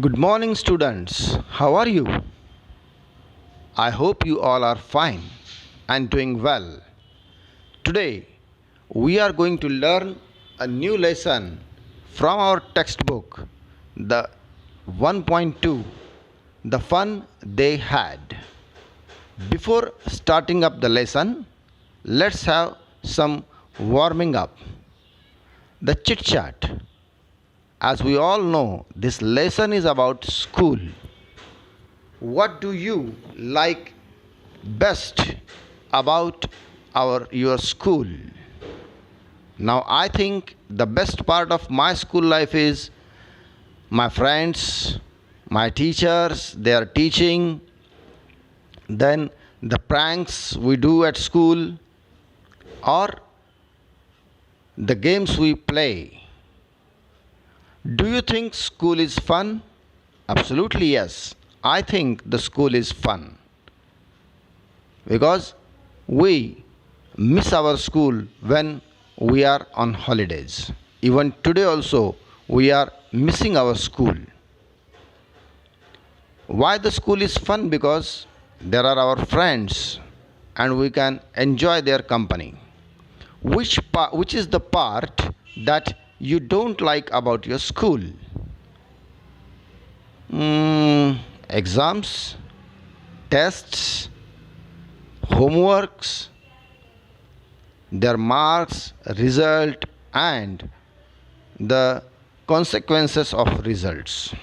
Good morning, students. How are you? I hope you all are fine and doing well. Today, we are going to learn a new lesson from our textbook, the 1.2, The Fun They Had. Before starting up the lesson, let's have some warming up. The chit chat. As we all know, this lesson is about school. What do you like best about your school? Now I think the best part of my school life is my friends, my teachers, their teaching, then the pranks we do at school, or the games we play. Do you think school is fun? Absolutely yes. I think the school is fun because we miss our school when we are on holidays. Even today also we are missing our school. Why the school is fun? Because there are our friends and we can enjoy their company. Which is the part that you don't like about your school? Exams, tests, homeworks, their marks, result, and the consequences of results.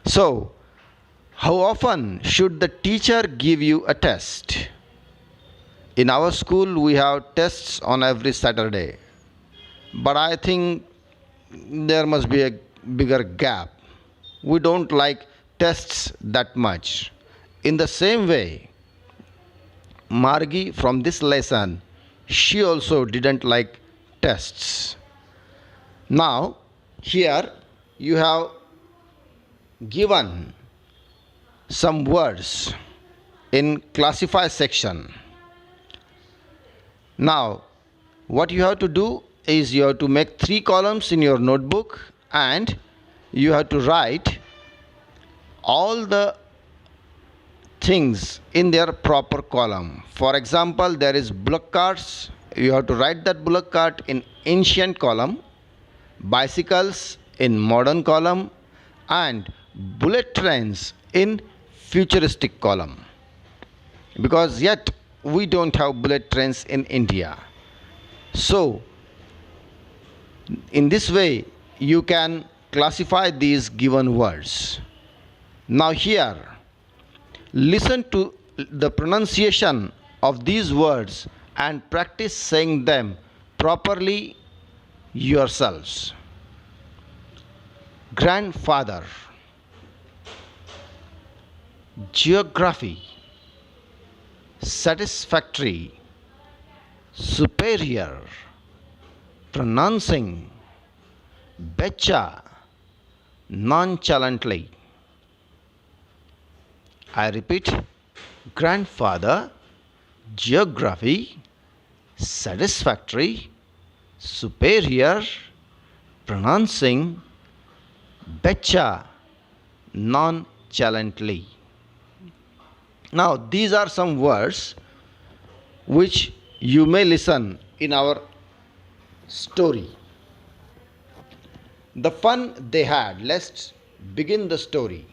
So, how often should the teacher give you a test? In our school, we have tests on every Saturday, but I think there must be a bigger gap. We don't like tests that much. In the same way, Margi from this lesson, she also didn't like tests. Now, here you have given some words in classify section. Now, what you have to do is you have to make 3 columns in your notebook and you have to write all the things in their proper column. For example, there is bullock carts. You have to write that bullock cart in ancient column, bicycles in modern column, and bullet trains in futuristic column. Because yet we don't have bullet trains in India. So, in this way, you can classify these given words. Now here, listen to the pronunciation of these words and practice saying them properly yourselves. Grandfather, geography, satisfactory, superior, pronouncing, betcha, nonchalantly. I repeat, grandfather, geography, satisfactory, superior, pronouncing, betcha, nonchalantly. Now, these are some words which you may listen in our story. The fun they had. Let's begin the story.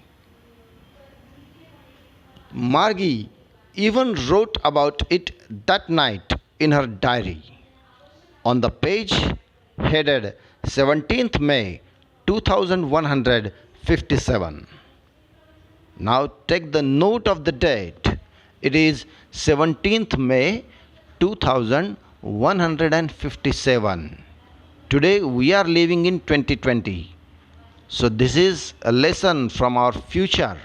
Margi even wrote about it that night in her diary. On the page headed 17th May 2157. Now take the note of the date. It is 17th May 2157. Today we are living in 2020. So this is a lesson from our future.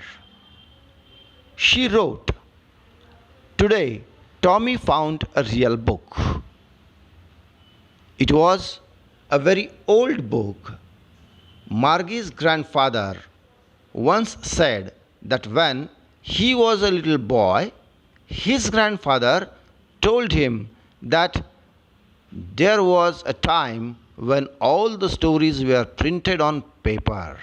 She wrote, "Today Tommy found a real book. It was a very old book. Margi's grandfather once said that when he was a little boy, his grandfather told him that there was a time when all the stories were printed on paper.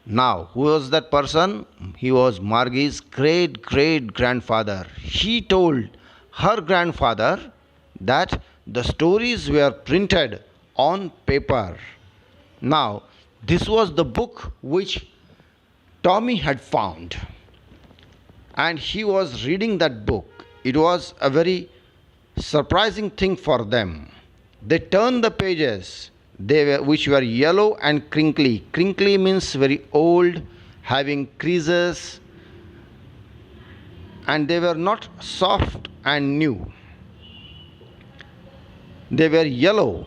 Now, who was that person? He was Margie's great great grandfather. He told her grandfather that the stories were printed on paper. Now, this was the book which Tommy had found, and he was reading that book. It was a very surprising thing for them. They turned the pages, which were yellow and crinkly. Crinkly means very old, having creases, and they were not soft and new. They were yellow.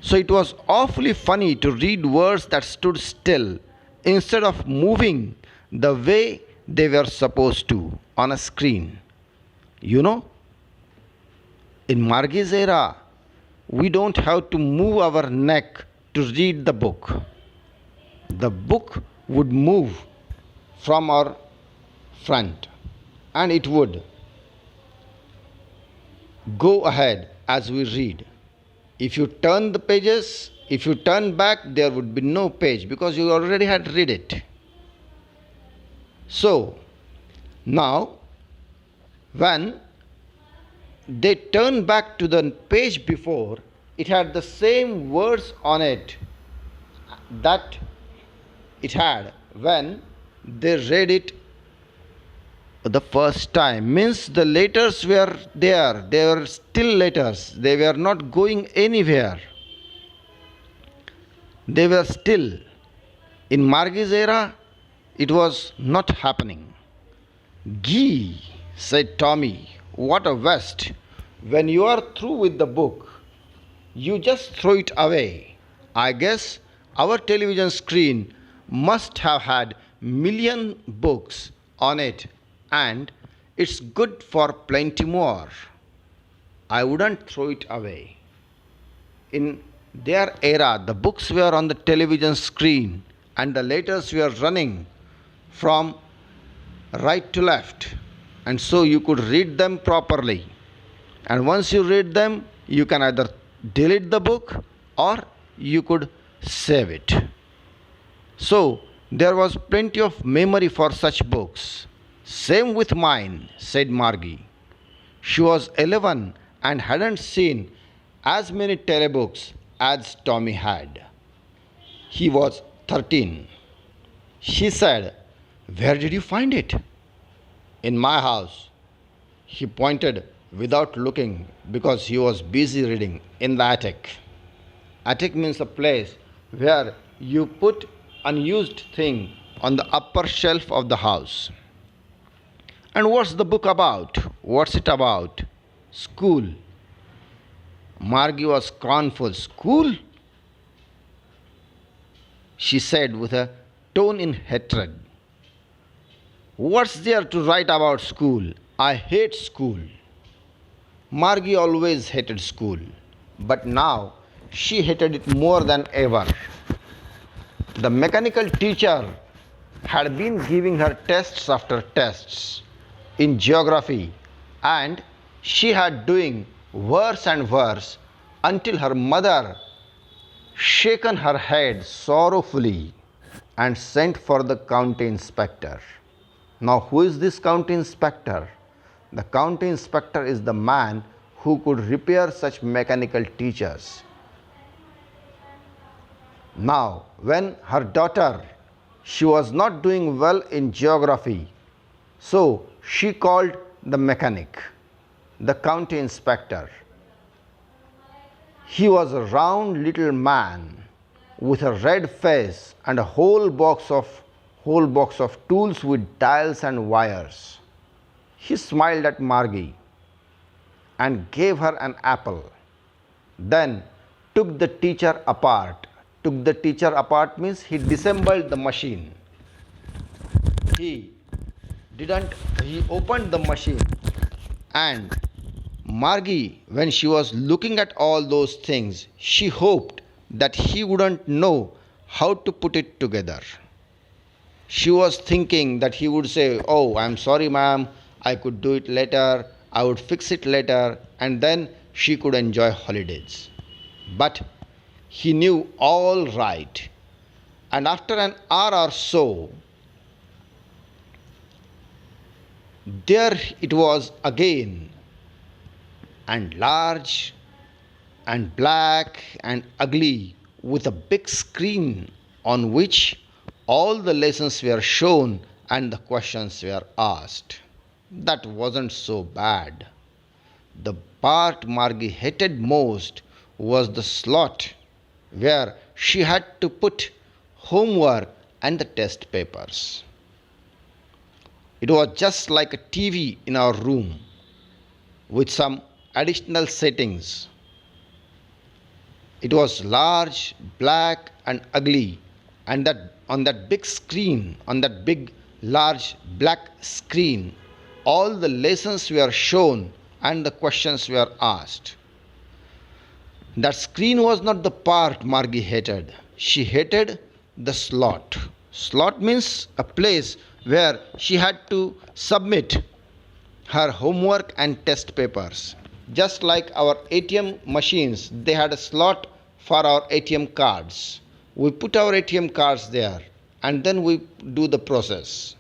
So it was awfully funny to read words that stood still instead of moving the way they were supposed to on a screen. You know, in Margie's era, we don't have to move our neck to read the book. The book would move from our front, and it would go ahead as we read. If you turn the pages, if you turn back, there would be no page because you already had read it. So, now, when they turn back to the page before, it had the same words on it that it had when they read it the first time. Means the letters were there, they were still letters, they were not going anywhere, they were still. In Margie's era, it was not happening. Gee, said Tommy, what a waste. When you are through with the book, you just throw it away. I guess our television screen must have had million books on it, and it's good for plenty more. I wouldn't throw it away. In their era, the books were on the television screen and the letters were running from right to left, and so you could read them properly. And once you read them, you can either delete the book or you could save it. So there was plenty of memory for such books. Same with mine, said Margie. She was 11 and hadn't seen as many telebooks as Tommy had. He was 13. She said, where did you find it? In my house. He pointed without looking because he was busy reading. In the attic. Attic means a place where you put unused thing on the upper shelf of the house. And what's the book about? What's it about? School. Margie was scornful. School? She said with a tone in hatred. What's there to write about school? I hate school. Margie always hated school, but now she hated it more than ever. The mechanical teacher had been giving her tests after tests in geography, and she had doing worse and worse until her mother shaken her head sorrowfully and sent for the county inspector. Now, who is this county inspector? The county inspector is the man who could repair such mechanical teachers. Now, when her daughter, she was not doing well in geography, so she called the mechanic, the county inspector. He was a round little man with a red face and a whole box of tools with dials and wires. He smiled at Margie and gave her an apple. Then took the teacher apart. Took the teacher apart means he disassembled the machine. He opened the machine, and Margie, when she was looking at all those things, she hoped that he wouldn't know how to put it together. She was thinking that he would say, "Oh, I'm sorry, ma'am, I could do it later, I would fix it later," and then she could enjoy holidays. But he knew all right, And after an hour or so, there it was again, and large and black and ugly, with a big screen on which all the lessons were shown and the questions were asked. That wasn't so bad. The part Margie hated most was the slot where she had to put homework and the test papers. It was just like a TV in our room with some additional settings. It was large, black, and ugly, and that on that big screen, on that big, large, black screen, all the lessons were shown and the questions were asked. That screen was not the part Margie hated. She hated the slot. Slot means a place where she had to submit her homework and test papers. Just like our ATM machines, they had a slot for our ATM cards. We put our ATM cards there and then we do the process.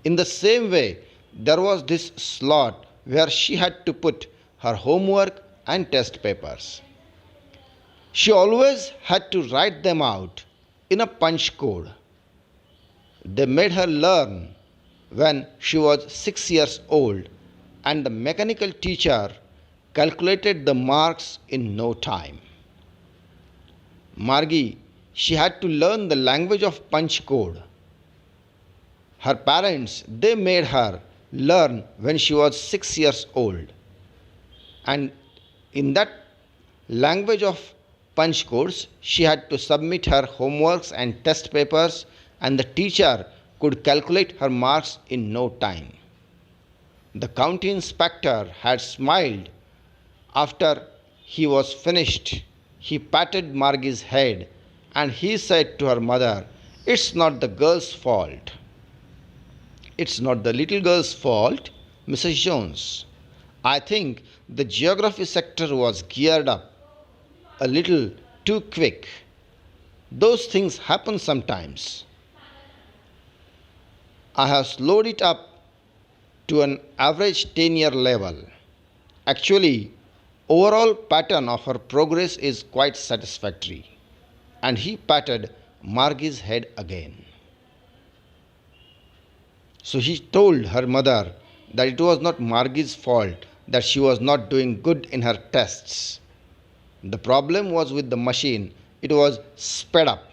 In the same way, there was this slot where she had to put her homework and test papers. She always had to write them out in a punch code. They made her learn when she was 6 years old, and the mechanical teacher calculated the marks in no time. Margie, she had to learn the language of punch code. Her parents, they made her learn when she was 6 years old. And in that language of punch codes, she had to submit her homeworks and test papers, and the teacher could calculate her marks in no time. The county inspector had smiled after he was finished. He patted Margie's head and he said to her mother, "It's not the girl's fault. It's not the little girl's fault, Mrs. Jones. I think the geography sector was geared up a little too quick. Those things happen sometimes. I have slowed it up to an average 10-year level. Actually, overall pattern of her progress is quite satisfactory." And he patted Margie's head again. So he told her mother that it was not Margie's fault that she was not doing good in her tests. The problem was with the machine. It was sped up.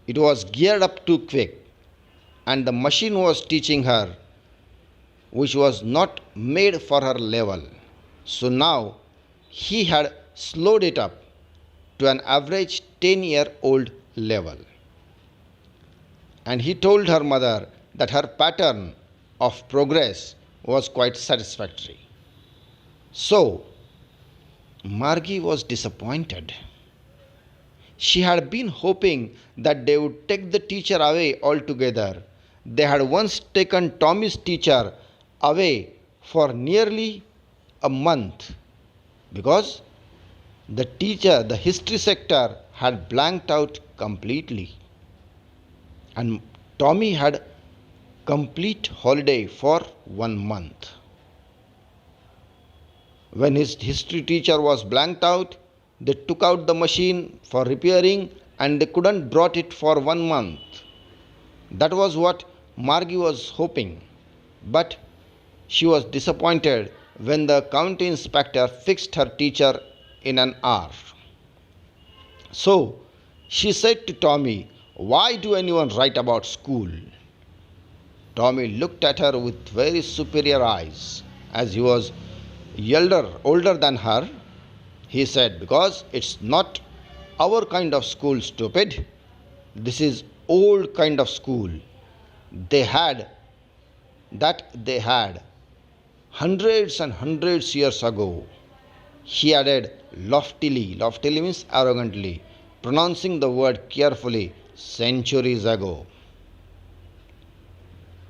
It was geared up too quick. And the machine was teaching her, which was not made for her level. So now he had slowed it up to an average 10-year-old level. And he told her mother that her pattern of progress was quite satisfactory. So Margie was disappointed. She had been hoping that they would take the teacher away altogether. They had once taken Tommy's teacher away for nearly a month because the teacher, the history sector, had blanked out completely. And Tommy had complete holiday for 1 month. When his history teacher was blanked out, they took out the machine for repairing and they couldn't brought it for 1 month. That was what Margie was hoping. But she was disappointed when the county inspector fixed her teacher in an hour. So she said to Tommy, "Why do anyone write about school?" Tommy looked at her with very superior eyes. As he was older than her, he said, "Because it's not our kind of school, stupid. This is old kind of school. They had hundreds and hundreds years ago." He added loftily, loftily means arrogantly, pronouncing the word carefully, "centuries ago."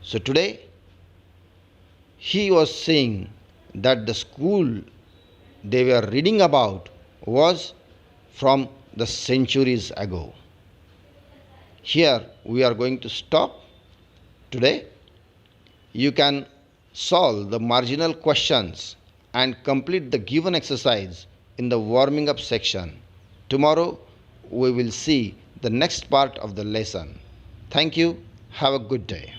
So today, he was saying that the school they were reading about was from the centuries ago. Here we are going to stop today. You can solve the marginal questions and complete the given exercise in the warming up section. Tomorrow we will see the next part of the lesson. Thank you. Have a good day.